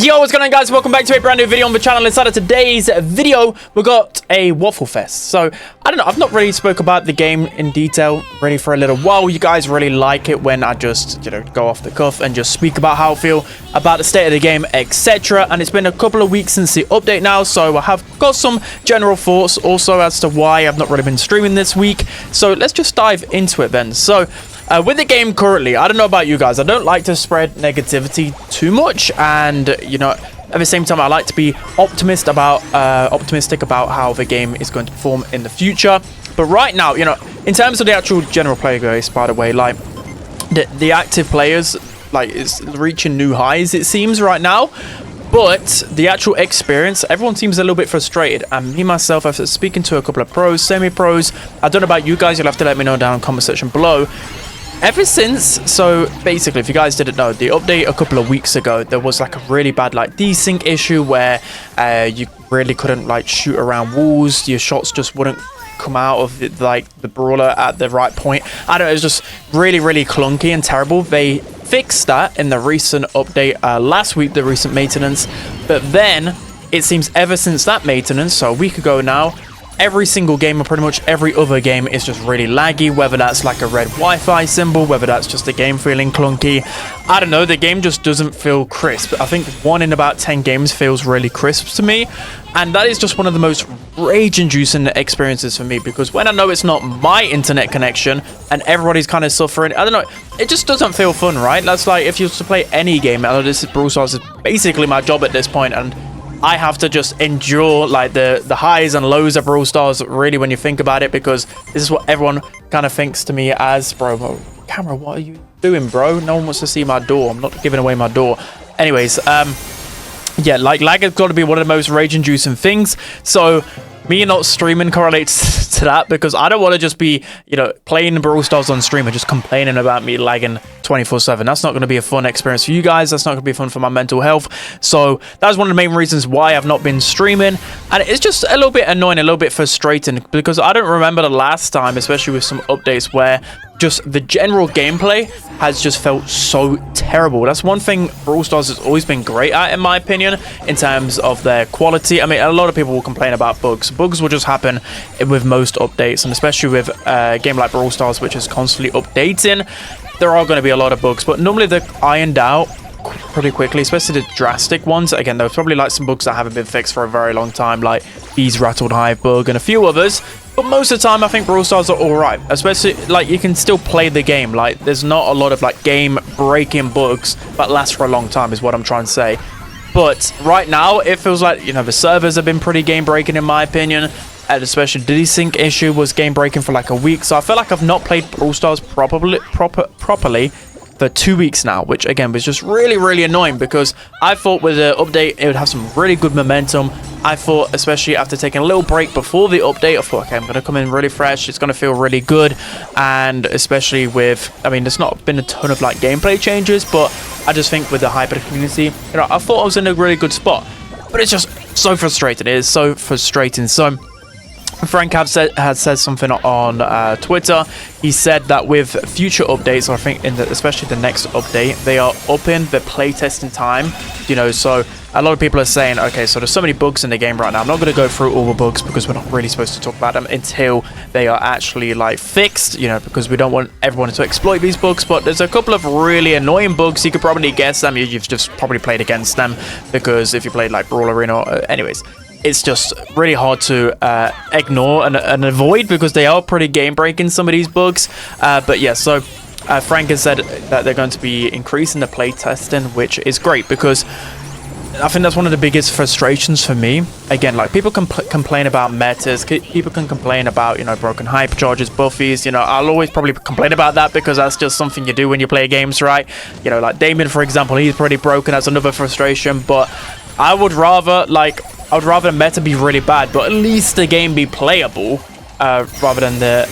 Yo, what's going on, guys? Welcome back to a brand new video on the channel. Inside of today's video, we got a Waffle Fest. So, I don't know, I've not really spoke about the game in detail really for a little while. You guys really like it when I just, go off the cuff and just speak about how I feel about the state of the game, etc. And it's been a couple of weeks since the update now, so I have got some general thoughts also as to why I've not really been streaming this week. So, let's just dive into it then. So, with the game currently, I don't know about you guys, I don't like to spread negativity too much, and at the same time I like to be optimistic about how the game is going to perform in the future. But right now, in terms of the actual general player base, by the way, like the active players is reaching new highs, it seems, right now. But the actual experience, everyone seems a little bit frustrated. And me, myself, after speaking to a couple of pros, semi-pros, I don't know about you guys, you'll have to let me know down in the comment section below. Ever since, so basically, if you guys didn't know, the update a couple of weeks ago, there was like a really bad desync issue where you really couldn't shoot around walls. Your shots just wouldn't come out of the brawler at the right point. I don't know, it was just really, really clunky and terrible. They fixed that in the recent update last week, the recent maintenance. But then it seems ever since that maintenance, so a week ago now, every single game, or pretty much every other game, is just really laggy, whether that's like a red Wi-Fi symbol, whether that's just the game feeling clunky. I don't know, the game just doesn't feel crisp. I think 1 in about 10 games feels really crisp to me, and that is just one of the most rage-inducing experiences for me, because when I know it's not my internet connection and everybody's kind of suffering, I don't know, it just doesn't feel fun, right? That's like if you used to play any game. I know this is Brawl Stars is basically my job at this point, and I have to just endure the highs and lows of Brawl Stars, really, when you think about it, because this is what everyone kind of thinks to me as, bro, camera, what are you doing, bro? No one wants to see my door. I'm not giving away my door. Anyways, yeah, lag has got to be one of the most rage-inducing things. So me not streaming correlates to that, because I don't want to just be, playing Brawl Stars on stream and just complaining about me lagging 24/7. That's not going to be a fun experience for you guys. That's not going to be fun for my mental health. So that's one of the main reasons why I've not been streaming. And it's just a little bit annoying, a little bit frustrating, because I don't remember the last time, especially with some updates, where just the general gameplay has just felt so terrible. That's one thing Brawl Stars has always been great at, in my opinion, in terms of their quality. I mean, a lot of people will complain about bugs. Bugs will just happen with most updates, and especially with a game like Brawl Stars, which is constantly updating, there are going to be a lot of bugs, but normally they're ironed out pretty quickly, especially the drastic ones. Again, there's probably some bugs that haven't been fixed for a very long time, like Bees Rattled Hive bug and a few others. But most of the time, I think Brawl Stars are alright. Especially, you can still play the game. There's not a lot of, game-breaking bugs that last for a long time, is what I'm trying to say. But right now, it feels like, the servers have been pretty game-breaking, in my opinion. And especially the desync issue was game-breaking for a week. So I feel like I've not played Brawl Stars properly for 2 weeks now, which again was just really, really annoying, because I thought with the update it would have some really good momentum. I thought, especially after taking a little break before the update, I thought, okay, I'm going to come in really fresh, it's going to feel really good. And especially with, I mean, there's not been a ton of gameplay changes, but I just think with the hyper community, I thought I was in a really good spot. But it's just so frustrating. It is so frustrating. So Frank had said something on Twitter. He said that with future updates, I think especially the next update, they are upping the playtesting time. So a lot of people are saying, okay, so there's so many bugs in the game right now. I'm not going to go through all the bugs, because we're not really supposed to talk about them until they are actually fixed. Because we don't want everyone to exploit these bugs. But there's a couple of really annoying bugs. You could probably guess them. You've just probably played against them, because if you played Brawl Arena, anyways. It's just really hard to ignore and avoid, because they are pretty game-breaking, some of these bugs. But yeah, so Frank has said that they're going to be increasing the playtesting, which is great, because I think that's one of the biggest frustrations for me. Again, people can complain about metas, people can complain about, broken hyper charges, buffies. I'll always probably complain about that, because that's just something you do when you play games, right? Like Damien, for example, he's pretty broken. That's another frustration. But I would rather the meta be really bad, but at least the game be playable, rather than the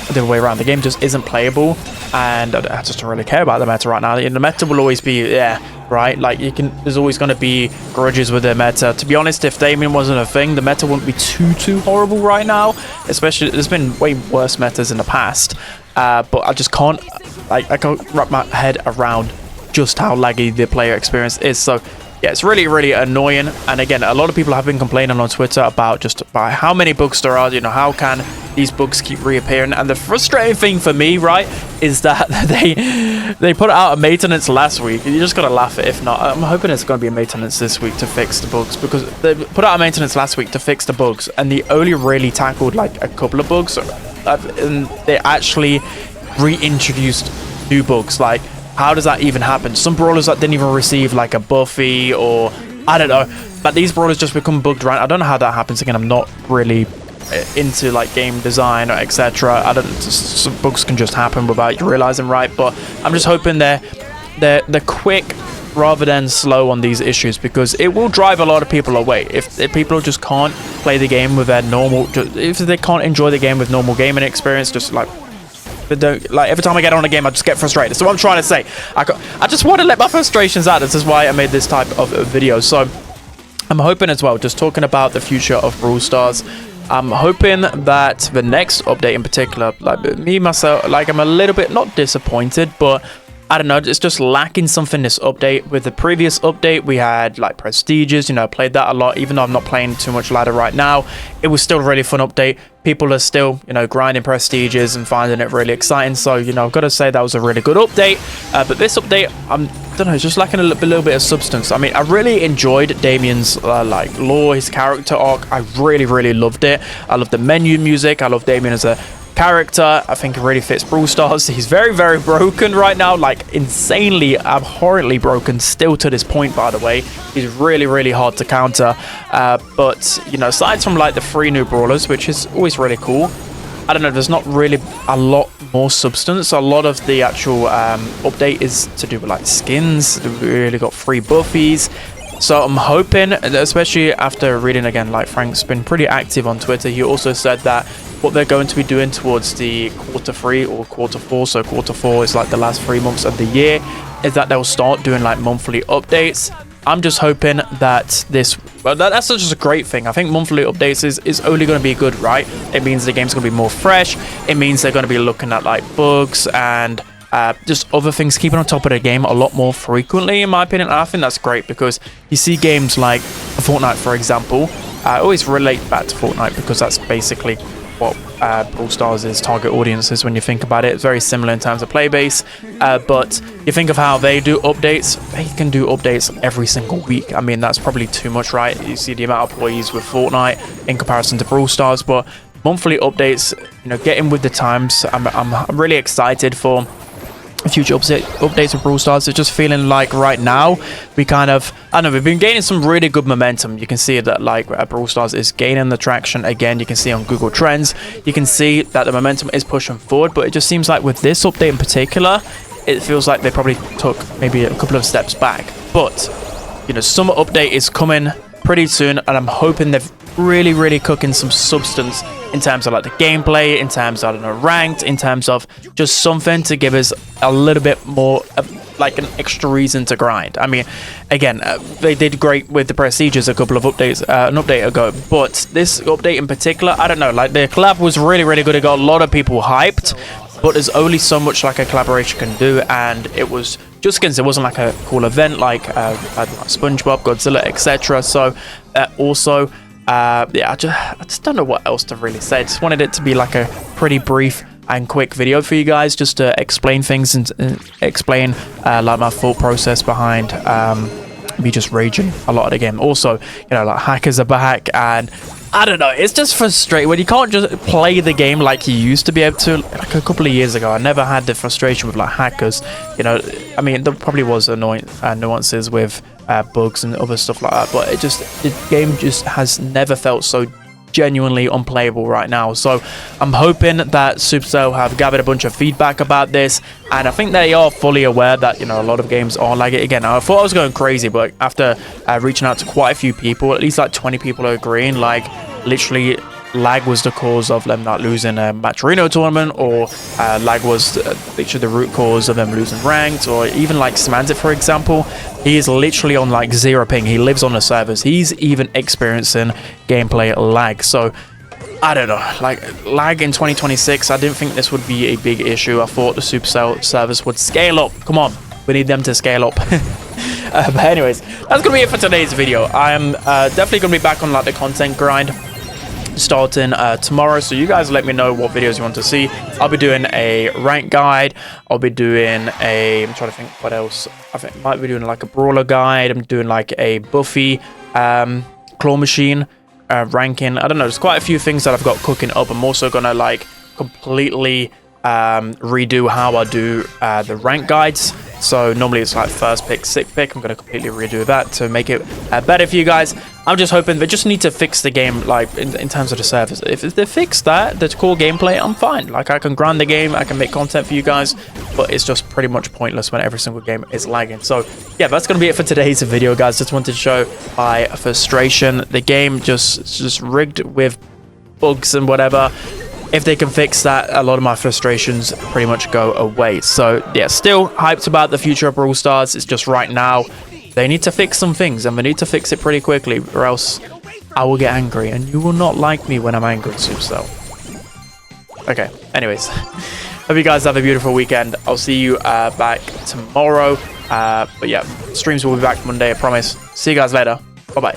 other way around. The game just isn't playable, and I just don't really care about the meta right now. The meta will always be, right? There's always going to be grudges with the meta. To be honest, if Damien wasn't a thing, the meta wouldn't be too horrible right now. Especially, there's been way worse metas in the past, but I just can't, I can't wrap my head around just how laggy the player experience is. So yeah, it's really, really annoying. And again, a lot of people have been complaining on Twitter about how many bugs there are. You know, how can these bugs keep reappearing? And the frustrating thing for me, right, is that they put out a maintenance last week. You just gotta laugh at it. If not, I'm hoping it's gonna be a maintenance this week to fix the bugs, because they put out a maintenance last week to fix the bugs, and they only really tackled like a couple of bugs, and they actually reintroduced new bugs. Like, how does that even happen? Some brawlers that didn't even receive like a buffy, or I don't know, but these brawlers just become bugged, right? I don't know how that happens. Again, I'm not really into like game design or etc. I don't, some bugs can just happen without you realizing, right? But I'm just hoping they're quick rather than slow on these issues, because it will drive a lot of people away if people just can't play the game with their normal, if they can't enjoy the game with normal gaming experience. Just like, like every time I get on a game, I just get frustrated. So what I'm trying to say, I just want to let my frustrations out. This is why I made this type of video. So I'm hoping as well, just talking about the future of Brawl Stars, I'm hoping that the next update in particular, like me myself, like I'm a little bit not disappointed, but I don't know, it's just lacking something this update. With the previous update, we had like prestiges, you know, I played that a lot. Even though I'm not playing too much ladder right now, it was still a really fun update. People are still, you know, grinding prestiges and finding it really exciting. So, you know, I've got to say that was a really good update. But this update, I don't know, it's just lacking a little bit of substance. I mean, I really enjoyed Damien's like lore, his character arc. I really loved it. I love the menu music. I love Damien as a character. I think it really fits Brawl Stars. He's very broken right now, like insanely abhorrently broken still to this point, by the way. He's really hard to counter, but you know, aside from like the 3 new brawlers, which is always really cool, I don't know, there's not really a lot more substance. A lot of the actual update is to do with like skins. We really got 3 buffies. So I'm hoping, especially after reading again, like Frank's been pretty active on Twitter. He also said that what they're going to be doing towards the Q3 or Q4, so Q4 is like the last 3 months of the year, is that they'll start doing like monthly updates. I'm just hoping that this, well, that's just a great thing. I think monthly updates is only going to be good, right? It means the game's going to be more fresh. It means they're going to be looking at like bugs and just other things, keeping on top of the game a lot more frequently, in my opinion. And I think that's great, because you see games like Fortnite, for example. I always relate back to Fortnite because that's basically what Brawl Stars' target audience is when you think about it. It's very similar in terms of play base, but you think of how they do updates. They can do updates every single week. I mean, that's probably too much, right? You see the amount of employees with Fortnite in comparison to Brawl Stars, but monthly updates, you know, getting with the times. I'm really excited for future updates of Brawl Stars. It's just feeling like right now we kind of, I don't know, we've been gaining some really good momentum. You can see that like Brawl Stars is gaining the traction again. You can see on Google Trends, you can see that the momentum is pushing forward, but it just seems like with this update in particular, it feels like they probably took maybe a couple of steps back. But you know, summer update is coming pretty soon, and I'm hoping they've really cooking some substance in terms of like the gameplay, in terms of, I don't know, ranked, in terms of just something to give us a little bit more like an extra reason to grind. I mean, again, they did great with the prestiges a couple of updates, an update ago, but this update in particular, I don't know, like the collab was really good. It got a lot of people hyped, but there's only so much like a collaboration can do, and it was just because it wasn't like a cool event like SpongeBob, Godzilla, etc. So also yeah, I just don't know what else to really say. I just wanted it to be like a pretty brief and quick video for you guys, just to explain things and explain like my thought process behind me just raging a lot of the game. Also, you know, like hackers are back, and I don't know, it's just frustrating when you can't just play the game like you used to be able to. Like a couple of years ago, I never had the frustration with like hackers. You know, I mean, there probably was annoying nuances with bugs and other stuff like that, but the game just has never felt so genuinely unplayable right now. So I'm hoping that Supercell have gathered a bunch of feedback about this, and I think they are fully aware that, you know, a lot of games are like it. Again, I thought I was going crazy, but after reaching out to quite a few people, at least like 20 people are agreeing, like literally lag was the cause of them not losing a Match Reno tournament, or lag was literally the root cause of them losing ranked, or even like Semantic, for example. He is literally on like 0 ping. He lives on the servers. He's even experiencing gameplay lag. So I don't know, like lag in 2026, I didn't think this would be a big issue. I thought the Supercell servers would scale up. Come on, we need them to scale up. But anyways, that's gonna be it for today's video. I am definitely gonna be back on like the content grind starting tomorrow, so you guys let me know what videos you want to see. I'll be doing a rank guide. I'll be doing I'm trying to think what else. I think I might be doing like a brawler guide. I'm doing like a Buffy claw machine ranking. I don't know, there's quite a few things that I've got cooking up. I'm also gonna like completely redo how I do the rank guides. So normally it's like first pick, sixth pick. I'm going to completely redo that to make it better for you guys. I'm just hoping they just need to fix the game, like in terms of the servers. If they fix that, the core gameplay, I'm fine. Like I can grind the game, I can make content for you guys, but it's just pretty much pointless when every single game is lagging. So yeah, that's going to be it for today's video, guys. Just wanted to show my frustration. The game just rigged with bugs and whatever. If they can fix that, a lot of my frustrations pretty much go away. So yeah, still hyped about the future of Brawl Stars. It's just right now they need to fix some things, and they need to fix it pretty quickly, or else I will get angry, and you will not like me when I'm angry, Supercell. Okay, anyways, hope you guys have a beautiful weekend. I'll see you back tomorrow. But yeah, streams will be back Monday, I promise. See you guys later. Bye bye.